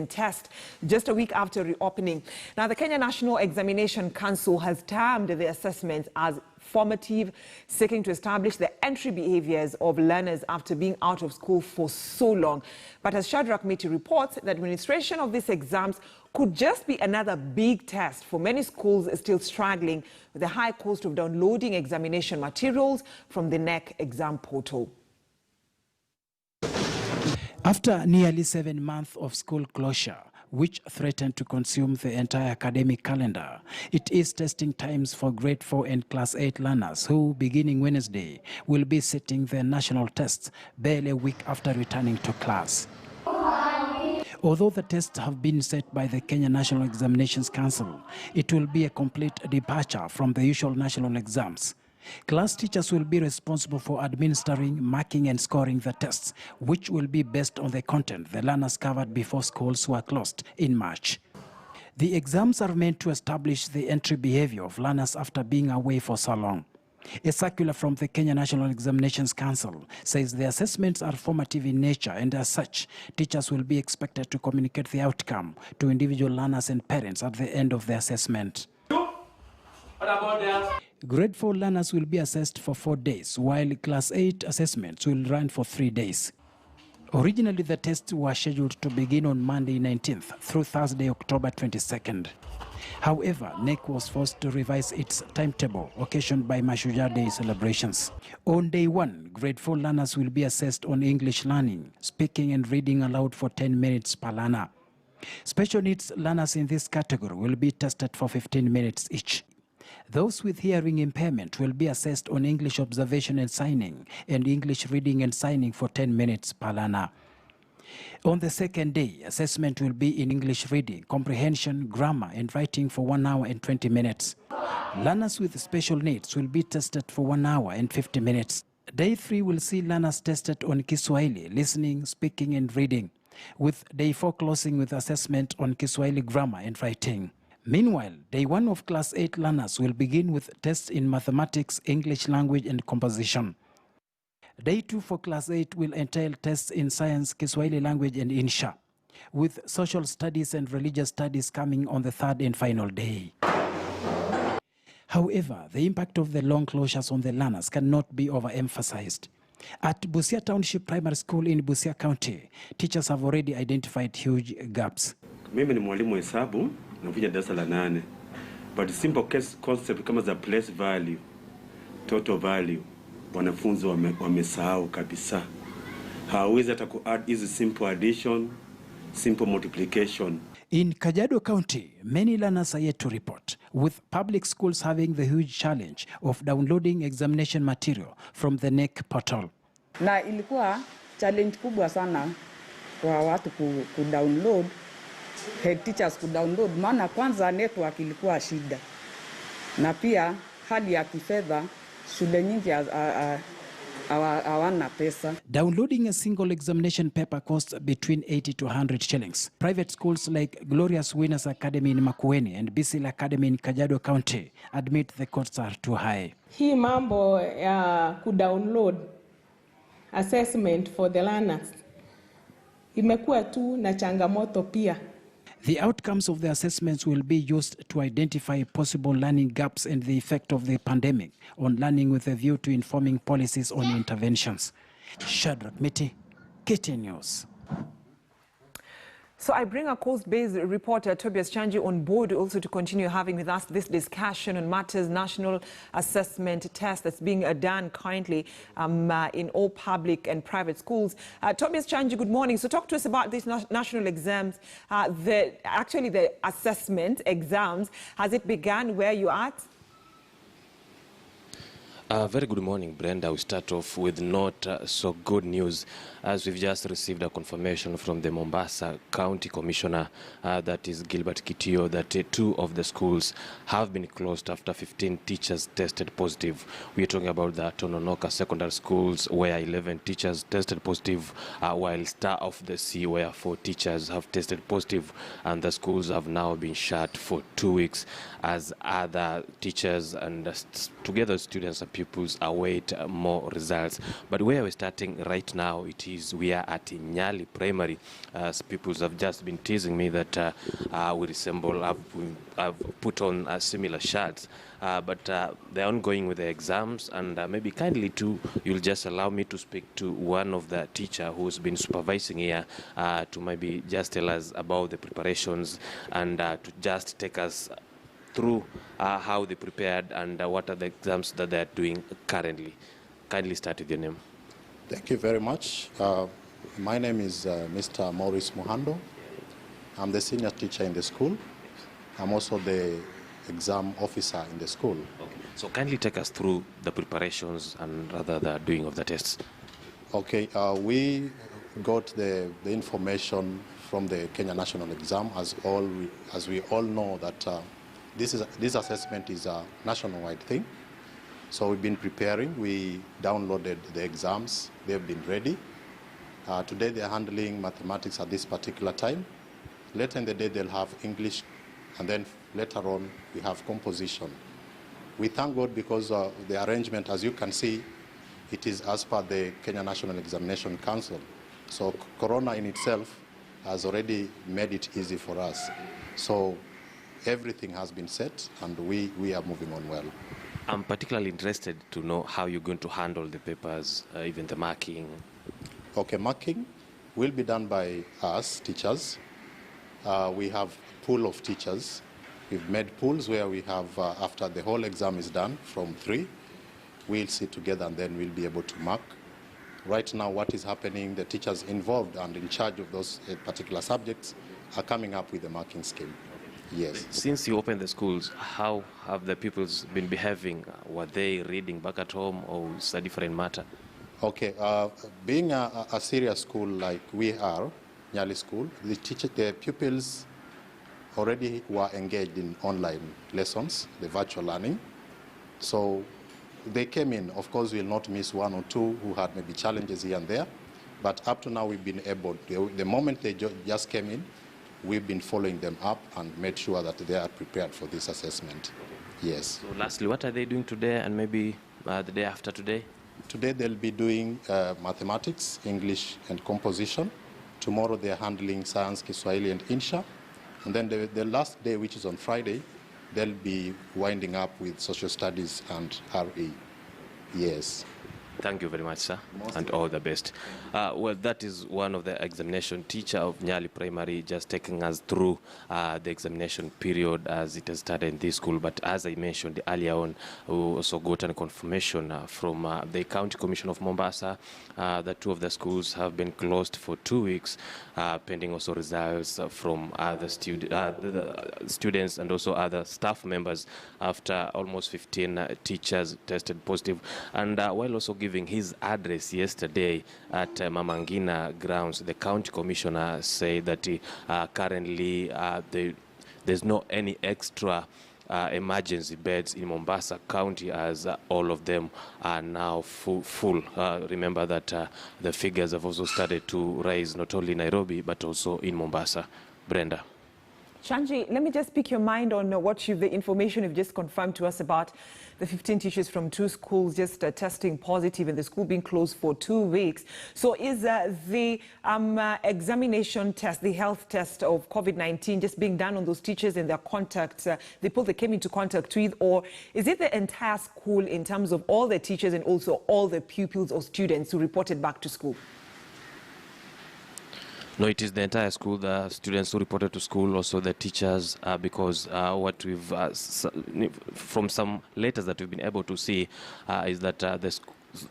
test just a week after reopening. Now, the Kenya National Examination Council has termed the assessment as formative, seeking to establish the entry behaviors of learners after being out of school for so long. But as Shadrach Miti reports, the administration of these exams could just be another big test for many schools still struggling with the high cost of downloading examination materials from the KNEC exam portal. After nearly 7 months of school closure, which threatened to consume the entire academic calendar, it is testing times for grade 4 and class 8 learners who, beginning Wednesday, will be sitting their national tests barely a week after returning to class. Although the tests have been set by the Kenya National Examinations Council, it will be a complete departure from the usual national exams. Class teachers will be responsible for administering, marking and scoring the tests, which will be based on the content the learners covered before schools were closed in March. The exams are meant to establish the entry behavior of learners after being away for so long. A circular from the Kenya National Examinations Council says the assessments are formative in nature, and as such, teachers will be expected to communicate the outcome to individual learners and parents at the end of the assessment. Grade 4 learners will be assessed for 4 days, while Class 8 assessments will run for 3 days. Originally, the tests were scheduled to begin on Monday 19th through Thursday, October 22nd. However, KNEC was forced to revise its timetable, occasioned by Mashujaa Day celebrations. On day 1, grade 4 learners will be assessed on English learning, speaking and reading aloud for 10 minutes per learner. Special needs learners in this category will be tested for 15 minutes each. Those with hearing impairment will be assessed on English observation and signing and English reading and signing for 10 minutes per learner. On the second day, assessment will be in English reading, comprehension, grammar and writing for 1 hour and 20 minutes. Learners with special needs will be tested for 1 hour and 50 minutes. Day 3 will see learners tested on Kiswahili, listening, speaking and reading, with day 4 closing with assessment on Kiswahili grammar and writing. Meanwhile, day 1 of Class 8 learners will begin with tests in mathematics, English language and composition. Day 2 for Class 8 will entail tests in science, Kiswahili language and Insha, with social studies and religious studies coming on the 3rd and final day. However, the impact of the long closures on the learners cannot be overemphasized. At Busia Township Primary School in Busia County, teachers have already identified huge gaps. Mimi ni mwalimu hesabu nakuja darasa la 8. But simple case concept kama za place value, total value, wanafunzi wamesahau kabisa. Hawawezi hata ku-add hizi simple addition, simple multiplication. In Kajiado County, many learners are yet to report, with public schools having the huge challenge of downloading examination material from the KNEC portal. Na ilikuwa challenge kubwa sana kwa watu ku-download, head teachers ku-download, maana kwanza network ilikuwa shida. Na pia hali ya kifedha, shule nyingi hawana pesa. Downloading a single examination paper costs between 80 to 100 shillings. Private schools like Glorious Winners Academy in Makueni and Bisil Academy in Kajiado County admit the costs are too high. Hii mambo ya ku-download assessment for the learners imekuwa tu na changamoto pia. The outcomes of the assessments will be used to identify possible learning gaps and the effect of the pandemic on learning, with a view to informing policies on interventions. Shadrach Miti, KTN News. So I bring our coast-based reporter Tobias Chanji on board also to continue having with us this discussion on matters national assessment test that's being done currently in all public and private schools. Tobias Chanji, good morning. So talk to us about these national exams. Actually the assessment exams, has it begun where you are at? Very good morning, Brenda. We start off with not so good news, as we've just received a confirmation from the Mombasa County Commissioner, that is Gilbert Kitio, that 2 of the schools have been closed after 15 teachers tested positive. We are talking about the Tononoka secondary schools, where 11 teachers tested positive, while Star of the Sea, where 4 teachers have tested positive, and the schools have now been shut for 2 weeks as other teachers and together students appear pupils await more results. But where we're starting right now, we are at Nyali Primary. As pupils have just been teasing me that we resemble, I've put on similar shirts. But they're ongoing with the exams, and maybe kindly too, you'll just allow me to speak to one of the teacher who's been supervising here to maybe just tell us about the preparations and to just take us through how they prepared and what are the exams that they're doing currently. Kindly start with your name. Thank you very much. My name is Mr. Maurice Muhando. I'm the senior teacher in the school. I'm also the exam officer in the school. Okay. So kindly take us through the preparations and rather the doing of the tests. Okay, we got the information from the Kenya National Exam, as we all know that this assessment is a nationwide thing. So we've been preparing. We downloaded the exams. They've been ready. Today they're handling mathematics at this particular time. Later in the day they'll have English, and then later on we have composition. We thank God because the arrangement, as you can see, it is as per the Kenya National Examination Council. So Corona in itself has already made it easy for us. So everything has been set and we are moving on well. I'm particularly interested to know how you're going to handle the papers, even the marking. Okay, marking will be done by us, teachers. We have a pool of teachers. We've made pools where we have, after the whole exam is done, from 3, we'll sit together and then we'll be able to mark. Right now, what is happening, the teachers involved and in charge of those particular subjects are coming up with a marking scheme. Yes. Since you opened the schools, how have the pupils been behaving? Were they reading back at home, or is a different matter? Okay, being a serious school like we are, Nyali School, the pupils already were engaged in online lessons, the virtual learning. So they came in. Of course, we'll not miss 1 or 2 who had maybe challenges here and there. But up to now, we've been able, the moment they just came in, we've been following them up and made sure that they are prepared for this assessment. Yes. So lastly, what are they doing today and maybe the day after today? Today they'll be doing mathematics, English, and composition. Tomorrow they're handling science, Kiswahili, and Insha. And then the last day, which is on Friday, they'll be winding up with social studies and RE. Yes. Thank you very much, sir, and all the best. Well, that is one of the examination teacher of Nyali Primary, just taking us through the examination period as it has started in this school. But as I mentioned earlier on, we also got a confirmation from the County Commission of Mombasa that 2 of the schools have been closed for 2 weeks, pending also results from other students and also other staff members after almost 15 teachers tested positive. And while also giving his address yesterday at Mamangina grounds, the county commissioner said that currently there's no any extra emergency beds in Mombasa County, as all of them are now full. Remember that the figures have also started to rise not only in Nairobi but also in Mombasa. Brenda. Shanji, let me just pick your mind on the information you've just confirmed to us about the 15 teachers from 2 schools just testing positive and the school being closed for 2 weeks. So is the examination test, the health test of COVID-19 just being done on those teachers and their contacts, the people they came into contact with, or is it the entire school in terms of all the teachers and also all the pupils or students who reported back to school? No, it is the entire school, the students who reported to school, also the teachers, because what we've, from some letters that we've been able to see, is that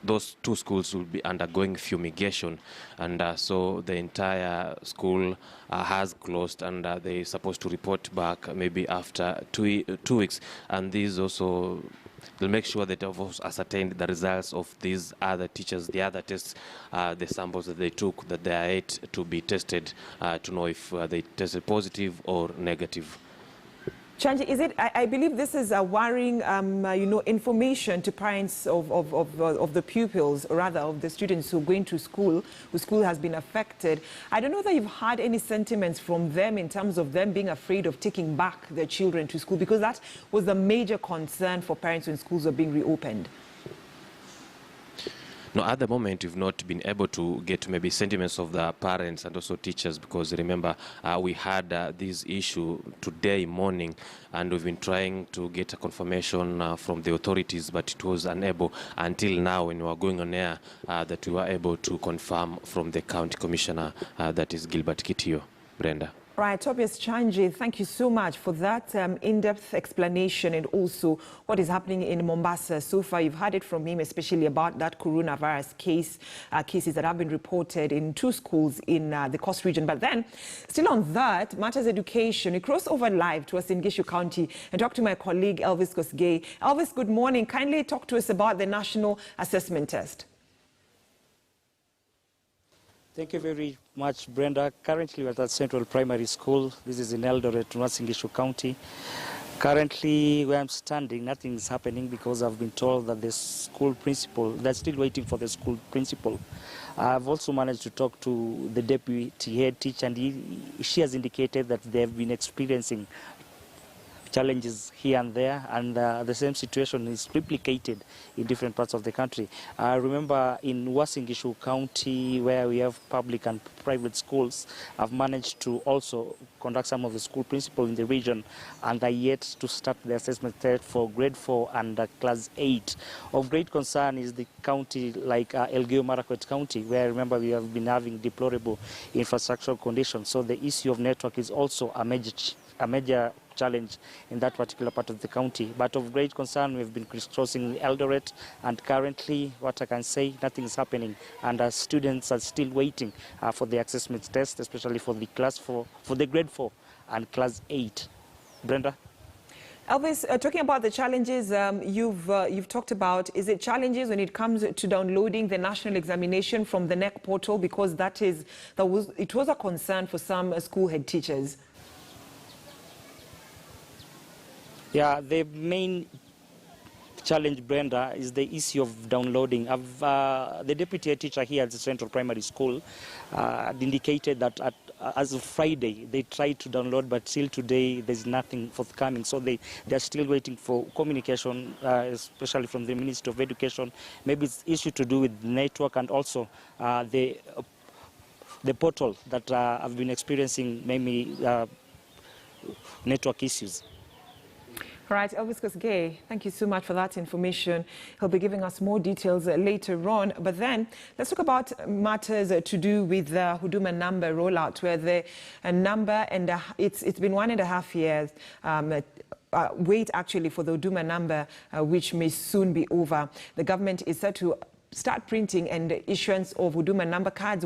those 2 schools will be undergoing fumigation, and so the entire school has closed, and they're supposed to report back maybe after 2 weeks, and these also they'll make sure that they've also ascertained the results of these other teachers, the other tests, the samples that they took, that they are yet to be tested to know if they tested positive or negative. Chanji, is it? I believe this is a worrying, information to parents of the pupils, or rather of the students who are going to school, whose school has been affected. I don't know that you've had any sentiments from them in terms of them being afraid of taking back their children to school, because that was the major concern for parents when schools are being reopened. No, at the moment, we've not been able to get maybe sentiments of the parents and also teachers, because remember, we had this issue today morning, and we've been trying to get a confirmation from the authorities, but it was unable until now when we were going on air that we were able to confirm from the county commissioner, that is Gilbert Kitio. Brenda. Right, Tobias Chanji, thank you so much for that in-depth explanation and also what is happening in Mombasa. So far, you've heard it from him, especially about that coronavirus cases that have been reported in 2 schools in the Coast region. But then, still on that, matters education, we cross over live to Uasin Gishu County and talk to my colleague Elvis Kosgei. Elvis, good morning. Kindly talk to us about the National Assessment Test. Thank you very much, Brenda. Currently, we're at Central Primary School. This is in Eldoret, Uasin Gishu County. Currently, where I'm standing, nothing is happening because I've been told that the school principal, they're still waiting for the school principal. I've also managed to talk to the deputy head teacher, and she has indicated that they've been experiencing challenges here and there, and the same situation is replicated in different parts of the country. I remember in Uasin Gishu County, where we have public and private schools, I've managed to also conduct some of the school principals in the region, and are yet to start the assessment test for grade 4 and class 8. Of great concern is the county like Elgeyo Marakwet County, where remember we have been having deplorable infrastructural conditions. So the issue of network is also a major challenge in that particular part of the county. But of great concern, we've been crisscrossing Eldoret, and currently, what I can say, nothing is happening, and our students are still waiting for the assessment test, especially for the class 4, for the grade 4 and class 8. Brenda? Elvis, talking about the challenges you've talked about, is it challenges when it comes to downloading the national examination from the KNEC portal? Because it was a concern for some school head teachers. Yeah, the main challenge, Brenda, is the issue of downloading. The deputy head teacher here at the Central Primary School indicated that as of Friday, they tried to download, but till today, there's nothing forthcoming. So they're still waiting for communication, especially from the Ministry of Education. Maybe it's issue to do with network, and also the portal that I've been experiencing maybe network issues. All right, Elvis Kosgei, thank you so much for that information. He'll be giving us more details later on. But then, let's talk about matters to do with the Huduma number rollout, where the number, and it's been 1.5 years wait actually for the Huduma number, which may soon be over. The government is set to start printing and issuance of Huduma number cards